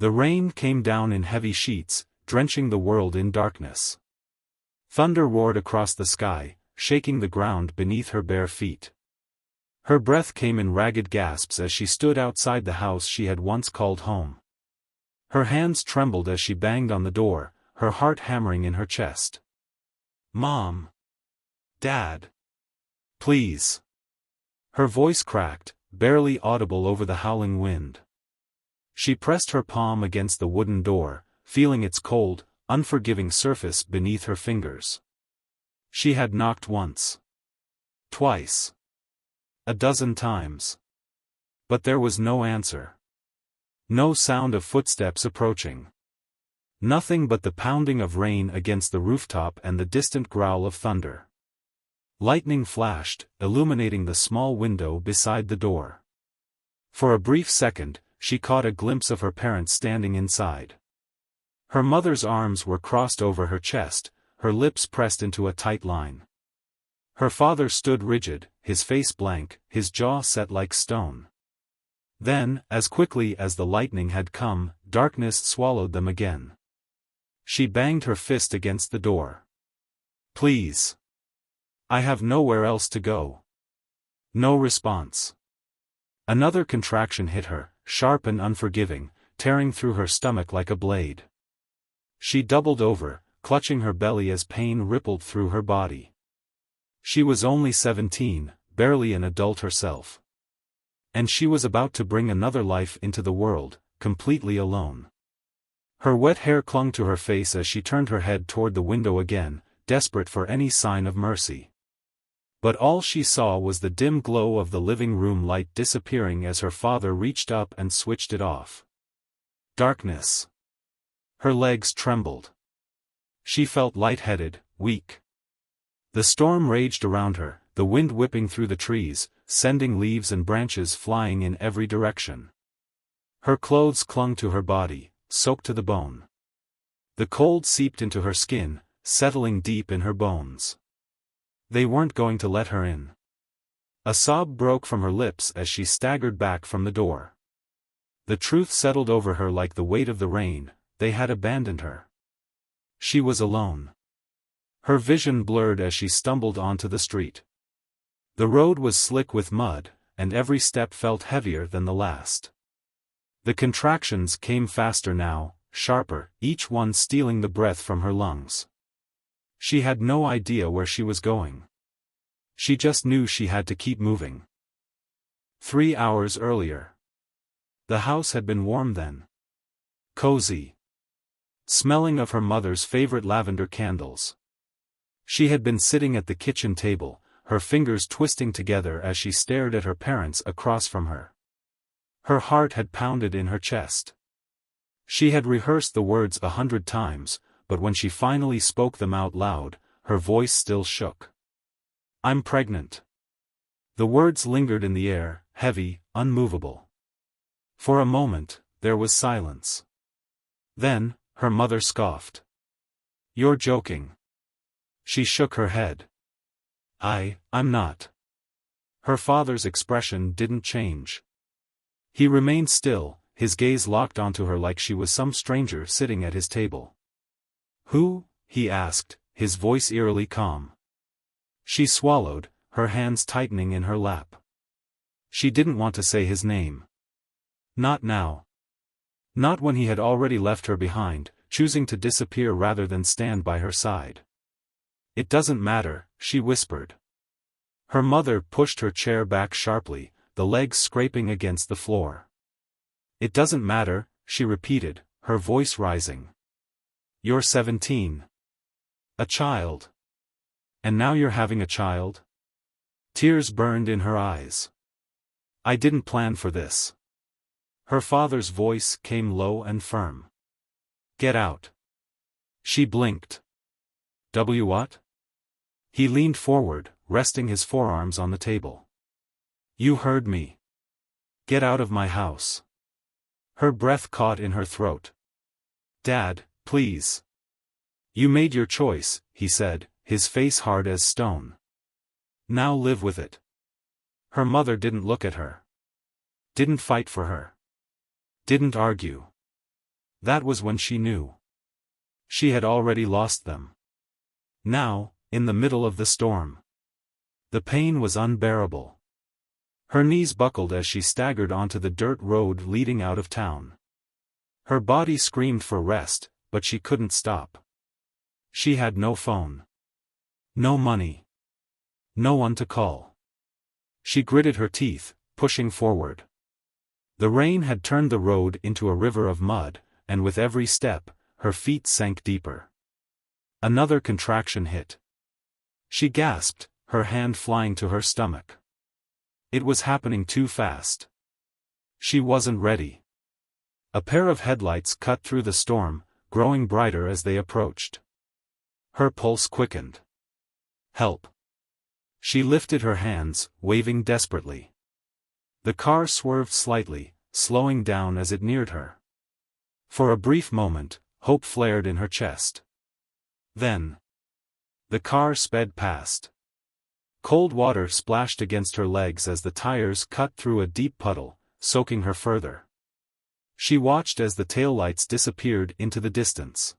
The rain came down in heavy sheets, drenching the world in darkness. Thunder roared across the sky, shaking the ground beneath her bare feet. Her breath came in ragged gasps as she stood outside the house she had once called home. Her hands trembled as she banged on the door, her heart hammering in her chest. "Mom! Dad! Please!" Her voice cracked, barely audible over the howling wind. She pressed her palm against the wooden door, feeling its cold, unforgiving surface beneath her fingers. She had knocked once. Twice. A dozen times. But there was no answer. No sound of footsteps approaching. Nothing but the pounding of rain against the rooftop and the distant growl of thunder. Lightning flashed, illuminating the small window beside the door. For a brief second, she caught a glimpse of her parents standing inside. Her mother's arms were crossed over her chest, her lips pressed into a tight line. Her father stood rigid, his face blank, his jaw set like stone. Then, as quickly as the lightning had come, darkness swallowed them again. She banged her fist against the door. "Please. I have nowhere else to go." No response. Another contraction hit her, sharp and unforgiving, tearing through her stomach like a blade. She doubled over, clutching her belly as pain rippled through her body. She was only 17, barely an adult herself. And she was about to bring another life into the world, completely alone. Her wet hair clung to her face as she turned her head toward the window again, desperate for any sign of mercy. But all she saw was the dim glow of the living room light disappearing as her father reached up and switched it off. Darkness. Her legs trembled. She felt lightheaded, weak. The storm raged around her, the wind whipping through the trees, sending leaves and branches flying in every direction. Her clothes clung to her body, soaked to the bone. The cold seeped into her skin, settling deep in her bones. They weren't going to let her in. A sob broke from her lips as she staggered back from the door. The truth settled over her like the weight of the rain, they had abandoned her. She was alone. Her vision blurred as she stumbled onto the street. The road was slick with mud, and every step felt heavier than the last. The contractions came faster now, sharper, each one stealing the breath from her lungs. She had no idea where she was going. She just knew she had to keep moving. 3 hours earlier. The house had been warm then. Cozy. Smelling of her mother's favorite lavender candles. She had been sitting at the kitchen table, her fingers twisting together as she stared at her parents across from her. Her heart had pounded in her chest. She had rehearsed the words 100 times, but when she finally spoke them out loud, her voice still shook. "I'm pregnant." The words lingered in the air, heavy, unmovable. For a moment, there was silence. Then, her mother scoffed. "You're joking." She shook her head. I'm not." Her father's expression didn't change. He remained still, his gaze locked onto her like she was some stranger sitting at his table. "Who?" he asked, his voice eerily calm. She swallowed, her hands tightening in her lap. She didn't want to say his name. Not now. Not when he had already left her behind, choosing to disappear rather than stand by her side. "It doesn't matter," she whispered. Her mother pushed her chair back sharply, the legs scraping against the floor. "It doesn't matter," she repeated, her voice rising. "You're 17. A child. And now you're having a child?" Tears burned in her eyes. "I didn't plan for this." Her father's voice came low and firm. "Get out." She blinked. What? He leaned forward, resting his forearms on the table. "You heard me. Get out of my house." Her breath caught in her throat. "Dad, please." "You made your choice," he said, his face hard as stone. "Now live with it." Her mother didn't look at her. Didn't fight for her. Didn't argue. That was when she knew. She had already lost them. Now, in the middle of the storm. The pain was unbearable. Her knees buckled as she staggered onto the dirt road leading out of town. Her body screamed for rest, but she couldn't stop. She had no phone. No money. No one to call. She gritted her teeth, pushing forward. The rain had turned the road into a river of mud, and with every step, her feet sank deeper. Another contraction hit. She gasped, her hand flying to her stomach. It was happening too fast. She wasn't ready. A pair of headlights cut through the storm, growing brighter as they approached. Her pulse quickened. Help. She lifted her hands, waving desperately. The car swerved slightly, slowing down as it neared her. For a brief moment, hope flared in her chest. Then, the car sped past. Cold water splashed against her legs as the tires cut through a deep puddle, soaking her further. She watched as the taillights disappeared into the distance.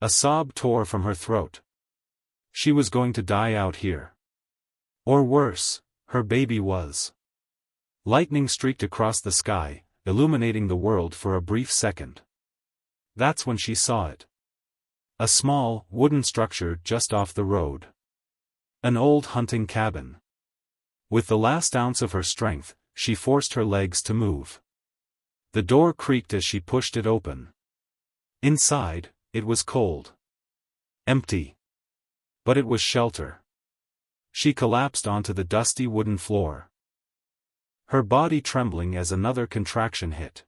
A sob tore from her throat. She was going to die out here. Or worse, her baby was. Lightning streaked across the sky, illuminating the world for a brief second. That's when she saw it. A small, wooden structure just off the road. An old hunting cabin. With the last ounce of her strength, she forced her legs to move. The door creaked as she pushed it open. Inside, it was cold. Empty. But it was shelter. She collapsed onto the dusty wooden floor. Her body trembling as another contraction hit.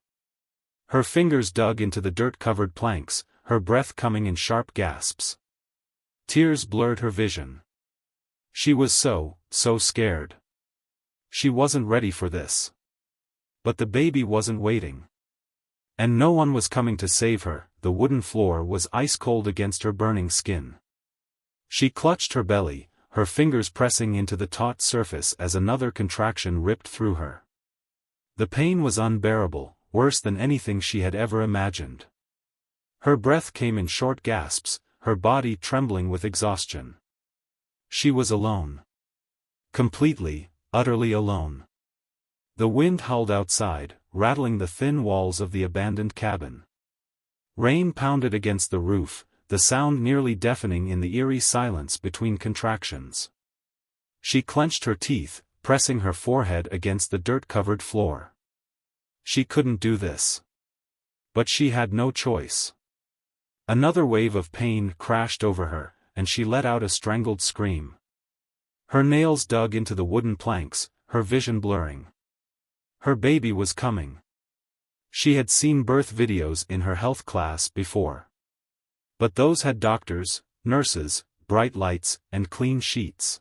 Her fingers dug into the dirt-covered planks, her breath coming in sharp gasps. Tears blurred her vision. She was so scared. She wasn't ready for this. But the baby wasn't waiting. And no one was coming to save her. The wooden floor was ice-cold against her burning skin. She clutched her belly, her fingers pressing into the taut surface as another contraction ripped through her. The pain was unbearable, worse than anything she had ever imagined. Her breath came in short gasps, her body trembling with exhaustion. She was alone. Completely, utterly alone. The wind howled outside, rattling the thin walls of the abandoned cabin. Rain pounded against the roof, the sound nearly deafening in the eerie silence between contractions. She clenched her teeth, pressing her forehead against the dirt-covered floor. She couldn't do this. But she had no choice. Another wave of pain crashed over her, and she let out a strangled scream. Her nails dug into the wooden planks, her vision blurring. Her baby was coming. She had seen birth videos in her health class before. But those had doctors, nurses, bright lights, and clean sheets.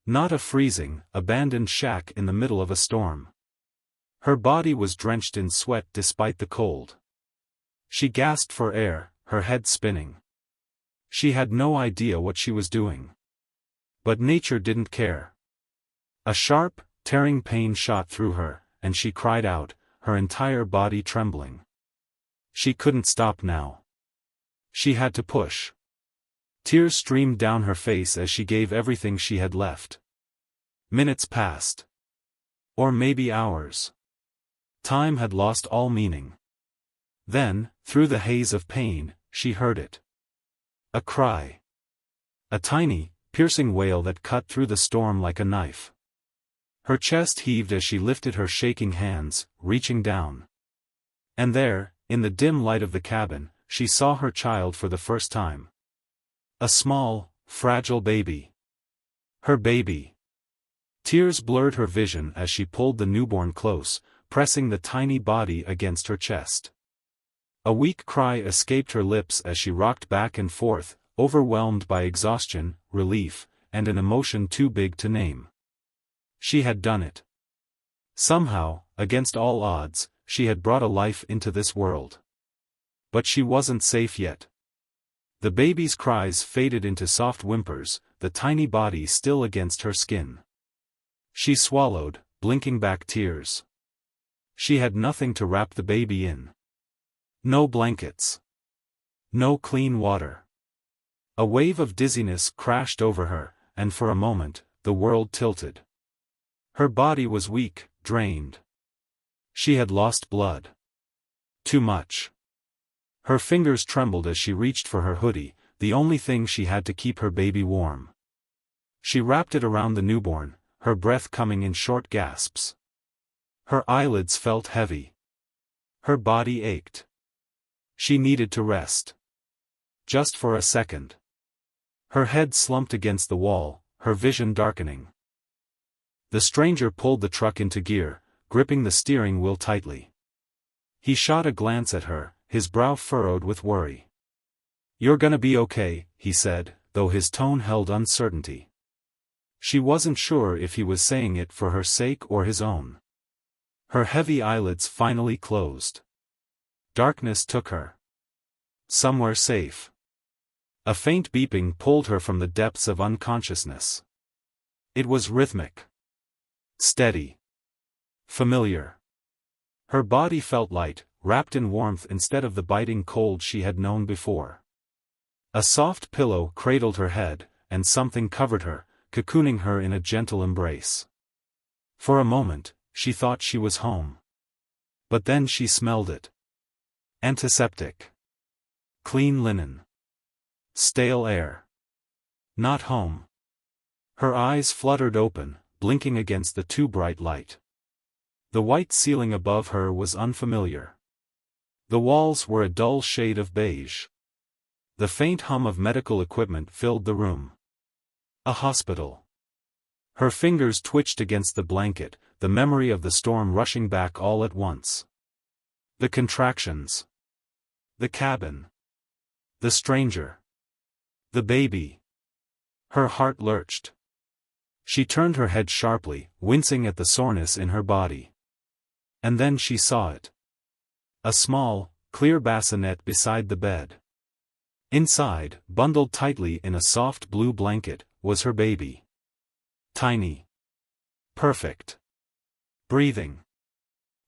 Not a freezing, abandoned shack in the middle of a storm. Her body was drenched in sweat despite the cold. She gasped for air, her head spinning. She had no idea what she was doing. But nature didn't care. A sharp, tearing pain shot through her, and she cried out, her entire body trembling. She couldn't stop now. She had to push. Tears streamed down her face as she gave everything she had left. Minutes passed. Or maybe hours. Time had lost all meaning. Then, through the haze of pain, she heard it. A cry. A tiny, piercing wail that cut through the storm like a knife. Her chest heaved as she lifted her shaking hands, reaching down. And there, in the dim light of the cabin, she saw her child for the first time. A small, fragile baby. Her baby. Tears blurred her vision as she pulled the newborn close, pressing the tiny body against her chest. A weak cry escaped her lips as she rocked back and forth, overwhelmed by exhaustion, relief, and an emotion too big to name. She had done it. Somehow, against all odds, she had brought a life into this world. But she wasn't safe yet. The baby's cries faded into soft whimpers, the tiny body still against her skin. She swallowed, blinking back tears. She had nothing to wrap the baby in. No blankets. No clean water. A wave of dizziness crashed over her, and for a moment, the world tilted. Her body was weak, drained. She had lost blood. Too much. Her fingers trembled as she reached for her hoodie, the only thing she had to keep her baby warm. She wrapped it around the newborn, her breath coming in short gasps. Her eyelids felt heavy. Her body ached. She needed to rest. Just for a second. Her head slumped against the wall, her vision darkening. The stranger pulled the truck into gear, gripping the steering wheel tightly. He shot a glance at her, his brow furrowed with worry. "You're gonna be okay," he said, though his tone held uncertainty. She wasn't sure if he was saying it for her sake or his own. Her heavy eyelids finally closed. Darkness took her. Somewhere safe. A faint beeping pulled her from the depths of unconsciousness. It was rhythmic. Steady. Familiar. Her body felt light, wrapped in warmth instead of the biting cold she had known before. A soft pillow cradled her head, and something covered her, cocooning her in a gentle embrace. For a moment, she thought she was home. But then she smelled it. Antiseptic. Clean linen. Stale air. Not home. Her eyes fluttered open, blinking against the too bright light. The white ceiling above her was unfamiliar. The walls were a dull shade of beige. The faint hum of medical equipment filled the room. A hospital. Her fingers twitched against the blanket, the memory of the storm rushing back all at once. The contractions. The cabin. The stranger. The baby. Her heart lurched. She turned her head sharply, wincing at the soreness in her body. And then she saw it. A small, clear bassinet beside the bed. Inside, bundled tightly in a soft blue blanket, was her baby. Tiny. Perfect. Breathing.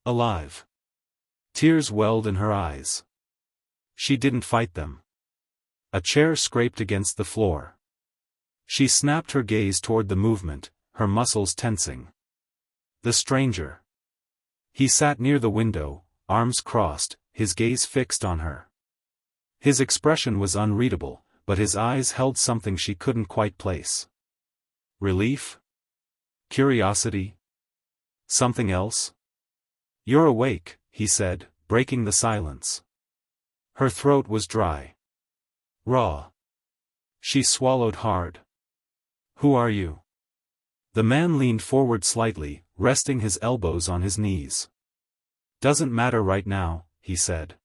Alive. Tears welled in her eyes. She didn't fight them. A chair scraped against the floor. She snapped her gaze toward the movement, her muscles tensing. The stranger. He sat near the window, arms crossed, his gaze fixed on her. His expression was unreadable, but his eyes held something she couldn't quite place. Relief? Curiosity? Something else? "You're awake," he said, breaking the silence. Her throat was dry. Raw. She swallowed hard. "Who are you?" The man leaned forward slightly, resting his elbows on his knees. "Doesn't matter right now," he said.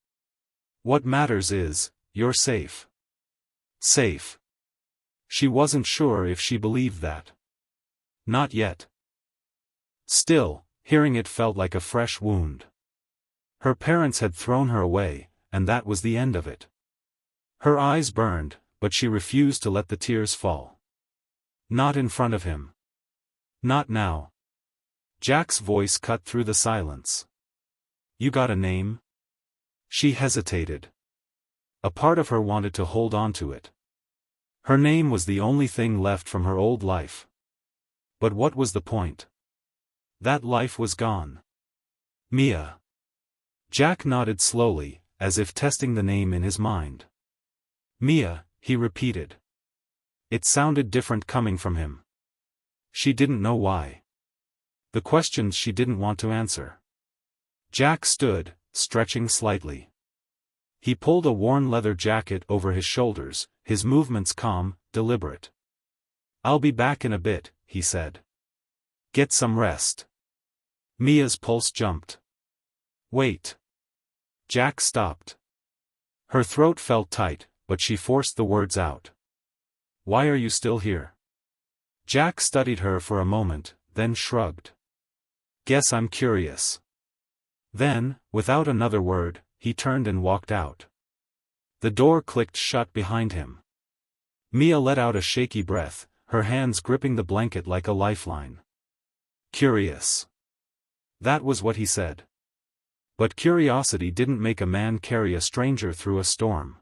"What matters is, you're safe." Safe. She wasn't sure if she believed that. Not yet. Still, hearing it felt like a fresh wound. Her parents had thrown her away, and that was the end of it. Her eyes burned, but she refused to let the tears fall. Not in front of him. Not now. Jack's voice cut through the silence. "You got a name?" She hesitated. A part of her wanted to hold on to it. Her name was the only thing left from her old life. But what was the point? That life was gone. Mia. Jack nodded slowly, as if testing the name in his mind. "Mia," he repeated. It sounded different coming from him. She didn't know why. The questions she didn't want to answer. Jack stood, stretching slightly. He pulled a worn leather jacket over his shoulders, his movements calm, deliberate. "I'll be back in a bit," he said. "Get some rest." Mia's pulse jumped. "Wait." Jack stopped. Her throat felt tight, but she forced the words out. "Why are you still here?" Jack studied her for a moment, then shrugged. "Guess I'm curious." Then, without another word, he turned and walked out. The door clicked shut behind him. Mia let out a shaky breath, her hands gripping the blanket like a lifeline. Curious. That was what he said. But curiosity didn't make a man carry a stranger through a storm.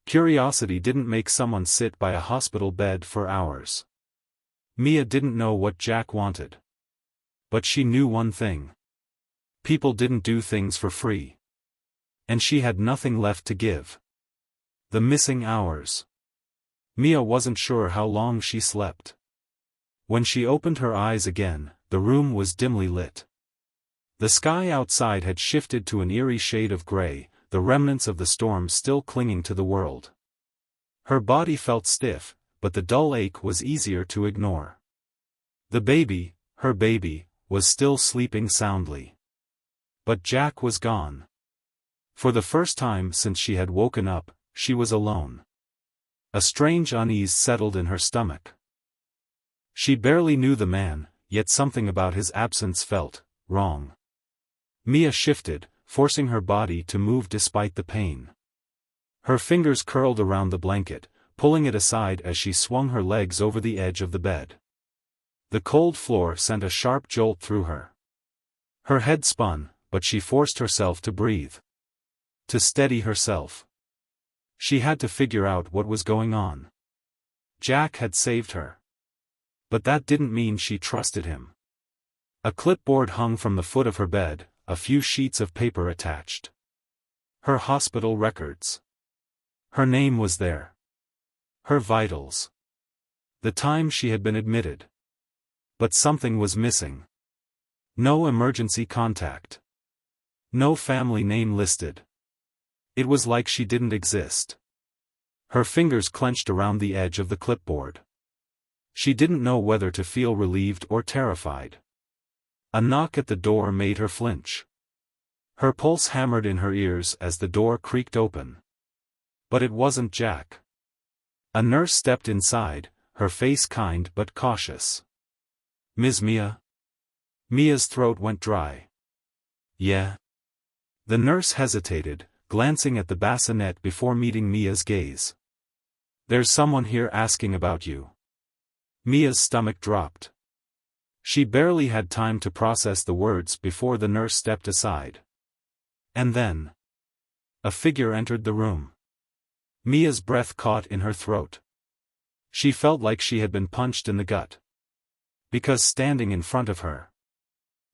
Curiosity didn't make someone sit by a hospital bed for hours. Mia didn't know what Jack wanted. But she knew one thing. People didn't do things for free. And she had nothing left to give. The missing hours. Mia wasn't sure how long she slept. When she opened her eyes again, the room was dimly lit. The sky outside had shifted to an eerie shade of gray, the remnants of the storm still clinging to the world. Her body felt stiff, but the dull ache was easier to ignore. The baby, her baby, was still sleeping soundly. But Jack was gone. For the first time since she had woken up, she was alone. A strange unease settled in her stomach. She barely knew the man, yet something about his absence felt wrong. Mia shifted, forcing her body to move despite the pain. Her fingers curled around the blanket, pulling it aside as she swung her legs over the edge of the bed. The cold floor sent a sharp jolt through her. Her head spun, but she forced herself to breathe. To steady herself. She had to figure out what was going on. Jack had saved her. But that didn't mean she trusted him. A clipboard hung from the foot of her bed, a few sheets of paper attached. Her hospital records. Her name was there. Her vitals. The time she had been admitted. But something was missing. No emergency contact. No family name listed. It was like she didn't exist. Her fingers clenched around the edge of the clipboard. She didn't know whether to feel relieved or terrified. A knock at the door made her flinch. Her pulse hammered in her ears as the door creaked open. But it wasn't Jack. A nurse stepped inside, her face kind but cautious. "Ms. Mia?" Mia's throat went dry. "Yeah?" The nurse hesitated, glancing at the bassinet before meeting Mia's gaze. "There's someone here asking about you." Mia's stomach dropped. She barely had time to process the words before the nurse stepped aside. And then, a figure entered the room. Mia's breath caught in her throat. She felt like she had been punched in the gut. Because standing in front of her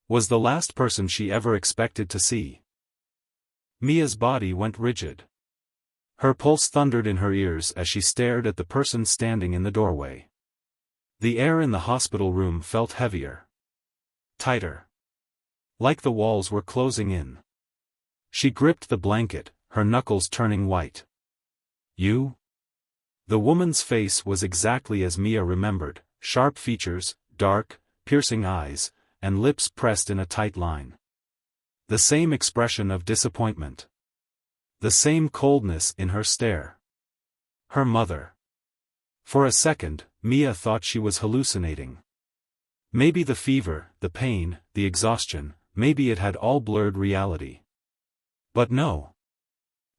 was the last person she ever expected to see. Mia's body went rigid. Her pulse thundered in her ears as she stared at the person standing in the doorway. The air in the hospital room felt heavier. Tighter. Like the walls were closing in. She gripped the blanket, her knuckles turning white. "You?" The woman's face was exactly as Mia remembered, sharp features, dark, piercing eyes, and lips pressed in a tight line. The same expression of disappointment. The same coldness in her stare. Her mother. For a second, Mia thought she was hallucinating. Maybe the fever, the pain, the exhaustion, maybe it had all blurred reality. But no.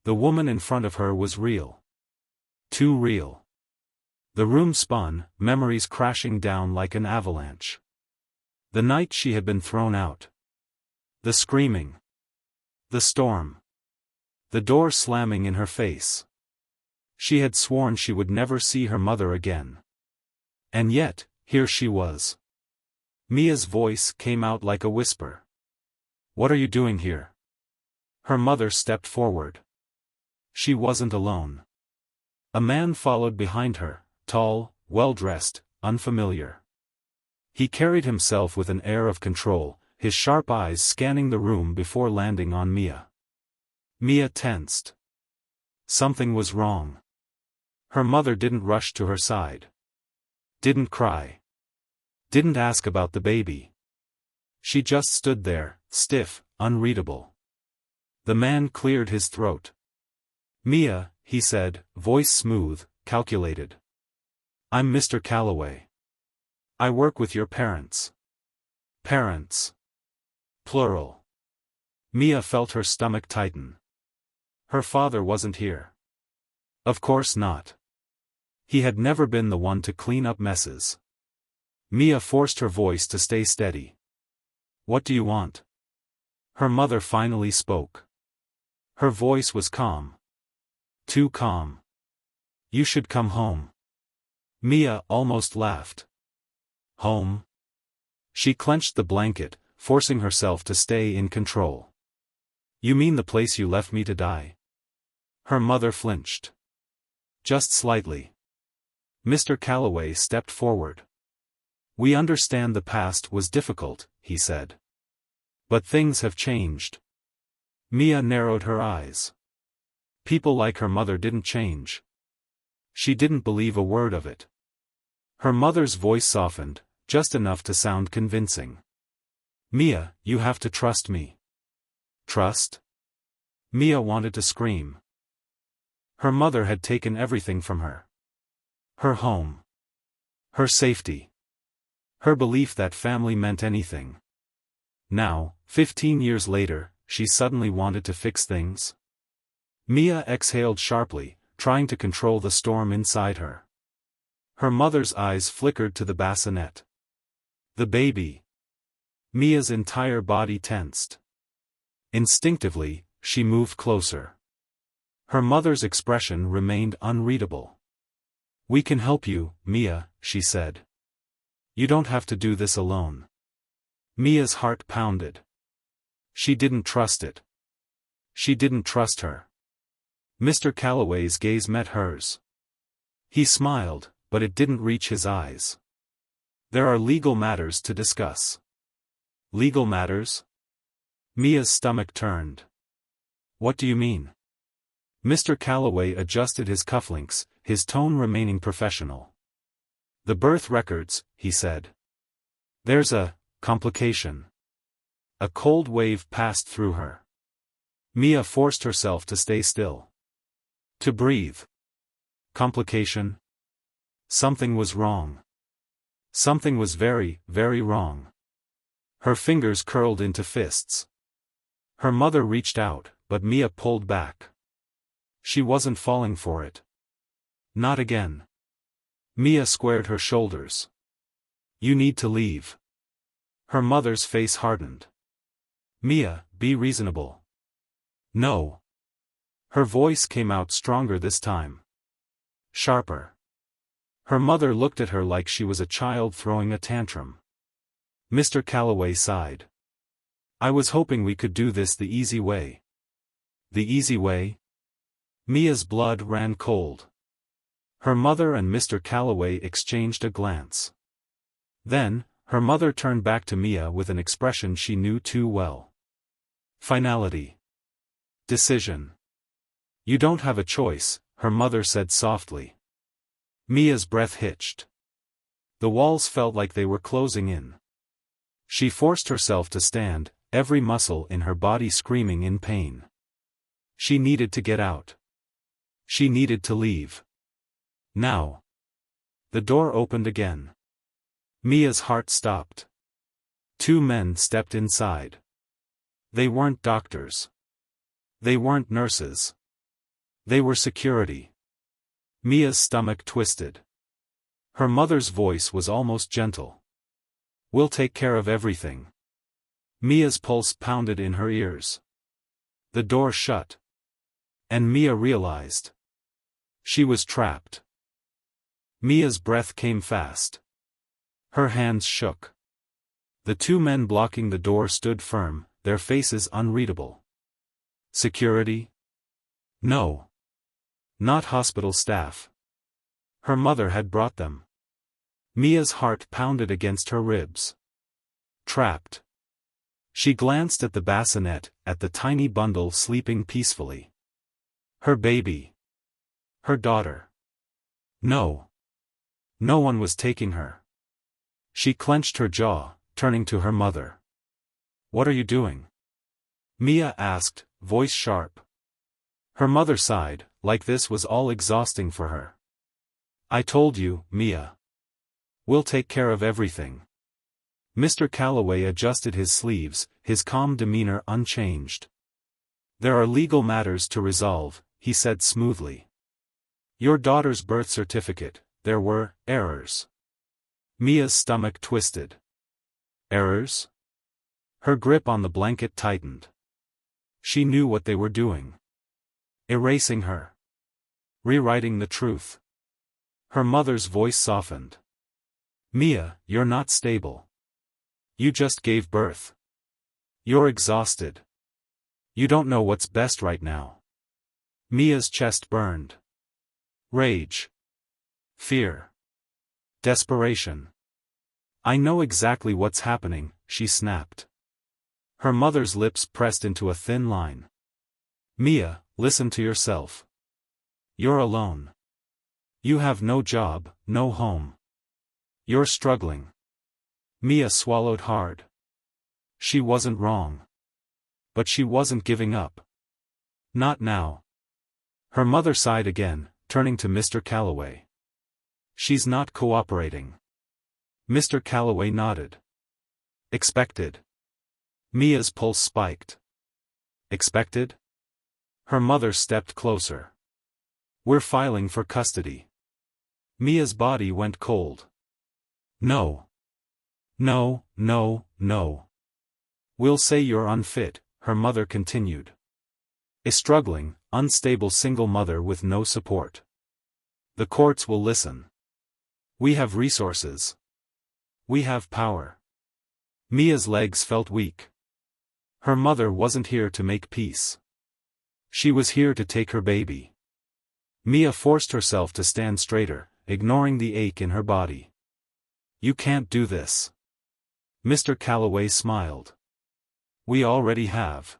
The woman in front of her was real. Too real. The room spun, memories crashing down like an avalanche. The night she had been thrown out. The screaming. The storm. The door slamming in her face. She had sworn she would never see her mother again. And yet, here she was. Mia's voice came out like a whisper. "What are you doing here?" Her mother stepped forward. She wasn't alone. A man followed behind her, tall, well-dressed, unfamiliar. He carried himself with an air of control, his sharp eyes scanning the room before landing on Mia. Mia tensed. Something was wrong. Her mother didn't rush to her side. Didn't cry. Didn't ask about the baby. She just stood there, stiff, unreadable. The man cleared his throat. "Mia," he said, voice smooth, calculated. "I'm Mr. Calloway. I work with your parents." Parents. Plural. Mia felt her stomach tighten. Her father wasn't here. Of course not. He had never been the one to clean up messes. Mia forced her voice to stay steady. "What do you want?" Her mother finally spoke. Her voice was calm. Too calm. You should come home. Mia almost laughed. Home? She clenched the blanket, forcing herself to stay in control. You mean the place you left me to die? Her mother flinched. Just slightly. Mr. Calloway stepped forward. We understand the past was difficult, he said. But things have changed. Mia narrowed her eyes. People like her mother didn't change. She didn't believe a word of it. Her mother's voice softened, just enough to sound convincing. Mia, you have to trust me. Trust? Mia wanted to scream. Her mother had taken everything from her. Her home. Her safety. Her belief that family meant anything. Now, 15 years later, she suddenly wanted to fix things. Mia exhaled sharply, trying to control the storm inside her. Her mother's eyes flickered to the bassinet. The baby. Mia's entire body tensed. Instinctively, she moved closer. Her mother's expression remained unreadable. We can help you, Mia, she said. You don't have to do this alone. Mia's heart pounded. She didn't trust it. She didn't trust her. Mr. Calloway's gaze met hers. He smiled, but it didn't reach his eyes. There are legal matters to discuss. Legal matters? Mia's stomach turned. What do you mean? Mr. Calloway adjusted his cufflinks, his tone remaining professional. The birth records, he said. There's a complication. A cold wave passed through her. Mia forced herself to stay still. To breathe. Complication? Something was wrong. Something was very, very wrong. Her fingers curled into fists. Her mother reached out, but Mia pulled back. She wasn't falling for it. Not again. Mia squared her shoulders. You need to leave. Her mother's face hardened. Mia, be reasonable. No. Her voice came out stronger this time. Sharper. Her mother looked at her like she was a child throwing a tantrum. Mr. Calloway sighed. I was hoping we could do this the easy way. The easy way? Mia's blood ran cold. Her mother and Mr. Calloway exchanged a glance. Then, her mother turned back to Mia with an expression she knew too well. Finality. Decision. You don't have a choice, her mother said softly. Mia's breath hitched. The walls felt like they were closing in. She forced herself to stand, every muscle in her body screaming in pain. She needed to get out. She needed to leave. Now. The door opened again. Mia's heart stopped. Two men stepped inside. They weren't doctors. They weren't nurses. They were security. Mia's stomach twisted. Her mother's voice was almost gentle. We'll take care of everything. Mia's pulse pounded in her ears. The door shut. And Mia realized. She was trapped. Mia's breath came fast. Her hands shook. The two men blocking the door stood firm, their faces unreadable. Security? No. Not hospital staff. Her mother had brought them. Mia's heart pounded against her ribs. Trapped. She glanced at the bassinet, at the tiny bundle sleeping peacefully. Her baby. Her daughter. No. No one was taking her. She clenched her jaw, turning to her mother. What are you doing? Mia asked, voice sharp. Her mother sighed, like this was all exhausting for her. I told you, Mia. We'll take care of everything. Mr. Calloway adjusted his sleeves, his calm demeanor unchanged. There are legal matters to resolve, he said smoothly. Your daughter's birth certificate, there were errors. Mia's stomach twisted. Errors? Her grip on the blanket tightened. She knew what they were doing. Erasing her. Rewriting the truth. Her mother's voice softened. Mia, you're not stable. You just gave birth. You're exhausted. You don't know what's best right now. Mia's chest burned. Rage. Fear. Desperation. I know exactly what's happening, she snapped. Her mother's lips pressed into a thin line. Mia, listen to yourself. You're alone. You have no job, no home. You're struggling. Mia swallowed hard. She wasn't wrong. But she wasn't giving up. Not now. Her mother sighed again, turning to Mr. Calloway. She's not cooperating. Mr. Calloway nodded. Expected. Mia's pulse spiked. Expected? Her mother stepped closer. We're filing for custody. Mia's body went cold. No. No, no, no. We'll say you're unfit, her mother continued. A struggling, unstable single mother with no support. The courts will listen. We have resources. We have power. Mia's legs felt weak. Her mother wasn't here to make peace. She was here to take her baby. Mia forced herself to stand straighter, ignoring the ache in her body. You can't do this. Mr. Calloway smiled. We already have.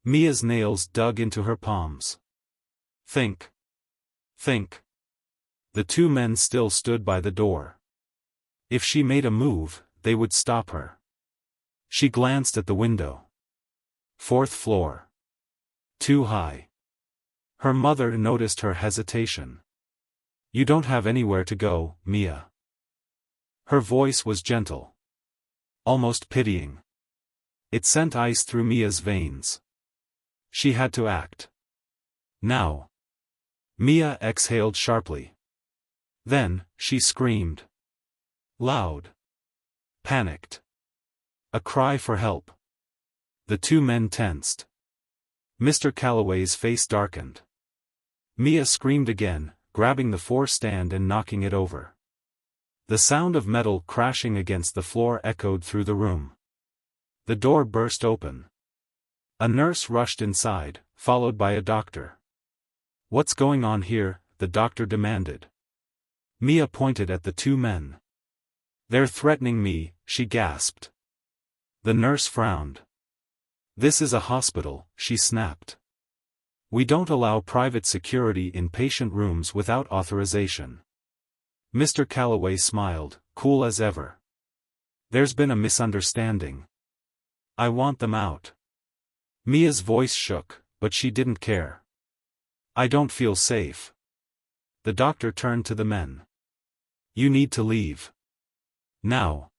Mia's nails dug into her palms. Think. Think. The two men still stood by the door. If she made a move, they would stop her. She glanced at the window. 4th floor. Too high. Her mother noticed her hesitation. You don't have anywhere to go, Mia. Her voice was gentle. Almost pitying. It sent ice through Mia's veins. She had to act. Now. Mia exhaled sharply. Then, she screamed. Loud. Panicked. A cry for help. The two men tensed. Mr. Calloway's face darkened. Mia screamed again, grabbing the floor stand and knocking it over. The sound of metal crashing against the floor echoed through the room. The door burst open. A nurse rushed inside, followed by a doctor. What's going on here? The doctor demanded. Mia pointed at the two men. They're threatening me, she gasped. The nurse frowned. This is a hospital, she snapped. We don't allow private security in patient rooms without authorization. Mr. Calloway smiled, cool as ever. There's been a misunderstanding. I want them out. Mia's voice shook, but she didn't care. I don't feel safe. The doctor turned to the men. You need to leave. Now.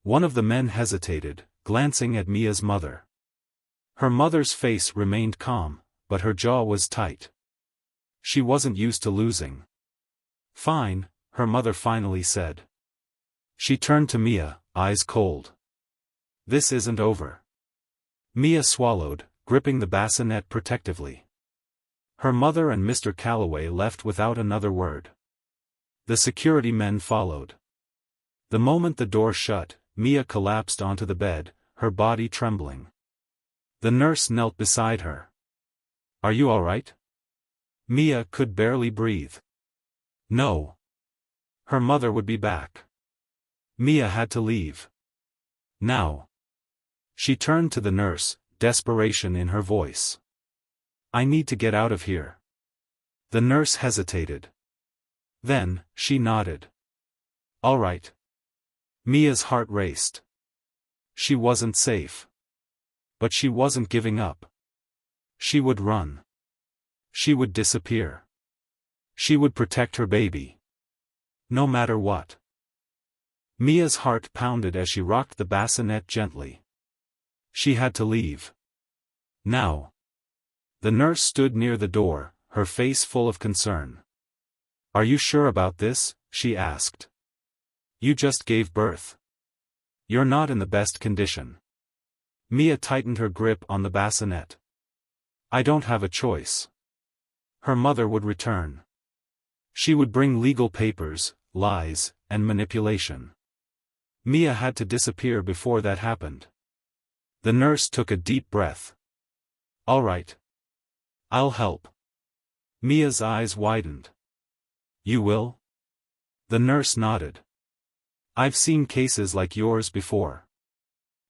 One of the men hesitated, glancing at Mia's mother. Her mother's face remained calm, but her jaw was tight. She wasn't used to losing. Fine, her mother finally said. She turned to Mia, eyes cold. This isn't over. Mia swallowed, gripping the bassinet protectively. Her mother and Mr. Calloway left without another word. The security men followed. The moment the door shut, Mia collapsed onto the bed, her body trembling. The nurse knelt beside her. Are you all right? Mia could barely breathe. No. Her mother would be back. Mia had to leave. Now. She turned to the nurse, desperation in her voice. I need to get out of here. The nurse hesitated. Then, she nodded. All right. Mia's heart raced. She wasn't safe. But she wasn't giving up. She would run. She would disappear. She would protect her baby. No matter what. Mia's heart pounded as she rocked the bassinet gently. She had to leave. Now. The nurse stood near the door, her face full of concern. Are you sure about this? She asked. You just gave birth. You're not in the best condition. Mia tightened her grip on the bassinet. I don't have a choice. Her mother would return. She would bring legal papers, lies, and manipulation. Mia had to disappear before that happened. The nurse took a deep breath. All right. I'll help. Mia's eyes widened. You will? The nurse nodded. I've seen cases like yours before.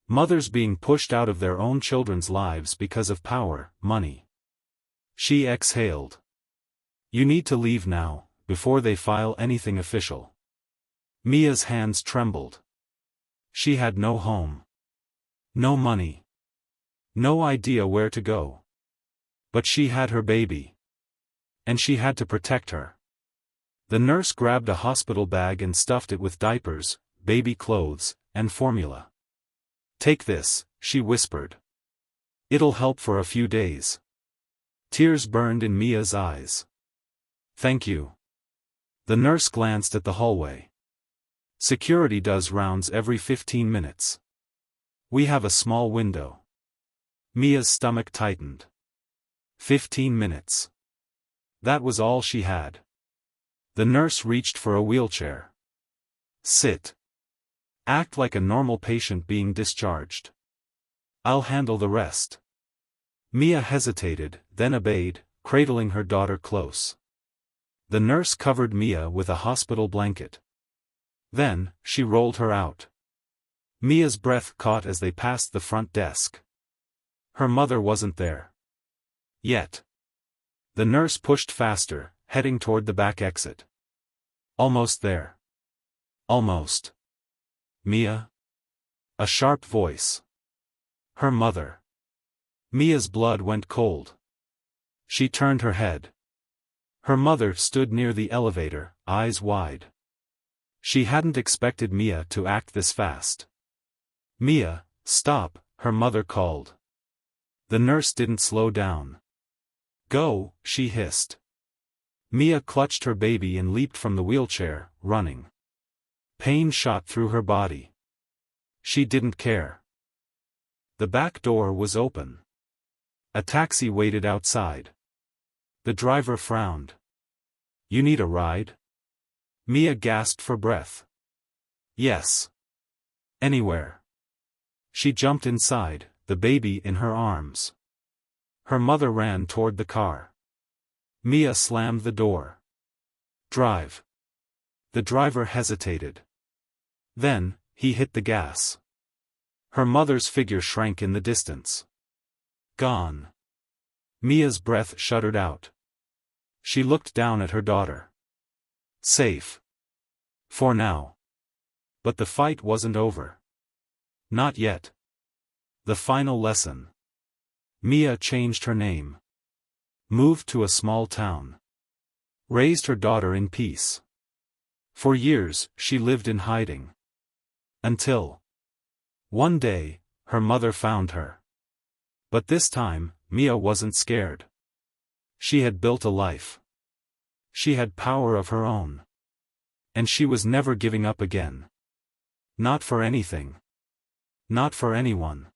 Mothers being pushed out of their own children's lives because of power, money. She exhaled. You need to leave now, before they file anything official. Mia's hands trembled. She had no home. No money. No idea where to go. But she had her baby. And she had to protect her. The nurse grabbed a hospital bag and stuffed it with diapers, baby clothes, and formula. Take this, she whispered. It'll help for a few days. Tears burned in Mia's eyes. Thank you. The nurse glanced at the hallway. Security does rounds every 15 minutes. We have a small window. Mia's stomach tightened. 15 minutes. That was all she had. The nurse reached for a wheelchair. Sit. Act like a normal patient being discharged. I'll handle the rest. Mia hesitated, then obeyed, cradling her daughter close. The nurse covered Mia with a hospital blanket. Then, she rolled her out. Mia's breath caught as they passed the front desk. Her mother wasn't there. Yet. The nurse pushed faster, heading toward the back exit. Almost there. Almost. Mia? A sharp voice. Her mother. Mia's blood went cold. She turned her head. Her mother stood near the elevator, eyes wide. She hadn't expected Mia to act this fast. Mia, stop, her mother called. The nurse didn't slow down. Go, she hissed. Mia clutched her baby and leaped from the wheelchair, running. Pain shot through her body. She didn't care. The back door was open. A taxi waited outside. The driver frowned. You need a ride? Mia gasped for breath. Yes. Anywhere. She jumped inside, the baby in her arms. Her mother ran toward the car. Mia slammed the door. Drive. The driver hesitated. Then, he hit the gas. Her mother's figure shrank in the distance. Gone. Mia's breath shuddered out. She looked down at her daughter. Safe. For now. But the fight wasn't over. Not yet. The final lesson. Mia changed her name. Moved to a small town. Raised her daughter in peace. For years, she lived in hiding. Until. One day, her mother found her. But this time, Mia wasn't scared. She had built a life. She had power of her own. And she was never giving up again. Not for anything. Not for anyone.